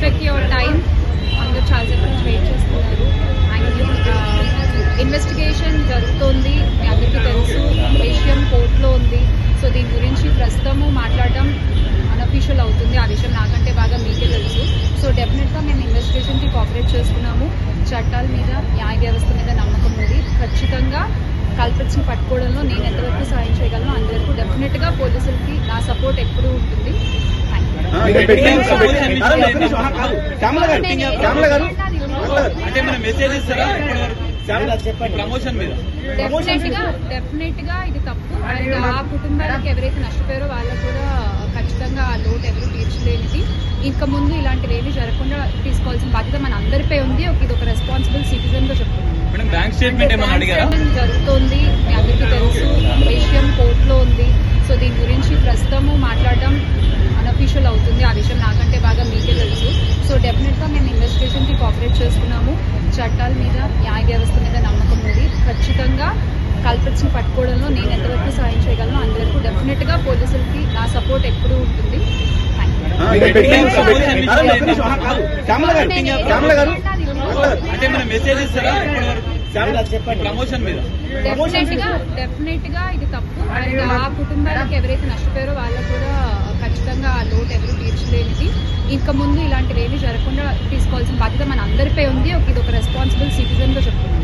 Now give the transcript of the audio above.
Respect your time. అందరూ చాలాసేపు నుంచి వెయిట్ చేస్తున్నారు. ఇన్వెస్టిగేషన్ జరుగుతోంది, మీ అందరికీ తెలుసు. విషయం కోర్టులో ఉంది. సో దీని గురించి ప్రస్తుతము మాట్లాడడం అన్అఫీషియల్ అవుతుంది. ఆ విషయం నాకంటే బాగా మీకే తెలుసు. సో డెఫినెట్గా మేము ఇన్వెస్టిగేషన్కి కోఆపరేట్ చేస్తున్నాము. చట్టాల మీద, న్యాయ వ్యవస్థ మీద నమ్మకం ఉంది. ఖచ్చితంగా కల్పిట్స్ని పట్టుకోవడంలో నేను ఎంతవరకు సాయం చేయగలను అంతవరకు డెఫినెట్గా పోలీసులకి నా సపోర్ట్ ఎప్పుడూ ఉంటుంది. డెఫినెట్ గా ఇది తప్పు. అండ్ ఆ కుటుంబాలకు ఎవరైతే నష్టపోయారో వాళ్ళకు కూడా ఖచ్చితంగా ఆ లోటు ఎవరు తీర్చలేనిది. ఇంకా ముందు ఇలాంటివి ఏమీ జరగకుండా తీసుకోవాల్సిన బాధ్యత మన అందరిపై ఉంది. ఇది ఒక రెస్పాన్సిబుల్ సిటిజన్ గా చెప్తున్నాను. జరుగుతోంది, మీ అందరికీ తెలుసు. విషయం కోర్టులో ఉంది. సో దీని గురించి ప్రస్తుతము మాట్లాడడం అన్అఫీషియల్ అవుతుంది. ఆ విషయం నాకంటే బాగా మీకే తెలుసు. సో డెఫినెట్గా మేము ఇన్వెస్టిగేషన్కి కోఆపరేట్ చేస్తున్నాము. చట్టాల మీద, న్యాయ వ్యవస్థ మీద నమ్మకం ఉంది. ఖచ్చితంగా కల్పిట్స్ని పట్టుకోవడంలో నేను ఎంతవరకు సాయం చేయగలను అంతవరకు డెఫినెట్గా పోలీసులకి నా సపోర్ట్ ఎప్పుడూ ఉంటుంది. డెఫినెట్ గా ఇది తప్పు. అండ్ ఆ కుటుంబాలకు ఎవరైతే నష్టపోయారో వాళ్ళకు కూడా ఖచ్చితంగా ఆ లోటు ఎవరు తీర్చలేనిది. ఇంకా ముందు ఇలాంటివి ఏమీ జరగకుండా తీసుకోవాల్సిన బాధ్యత మన అందరిపై ఉంది. ఇది ఒక రెస్పాన్సిబుల్ సిటిజన్ గా చెప్తున్నాను.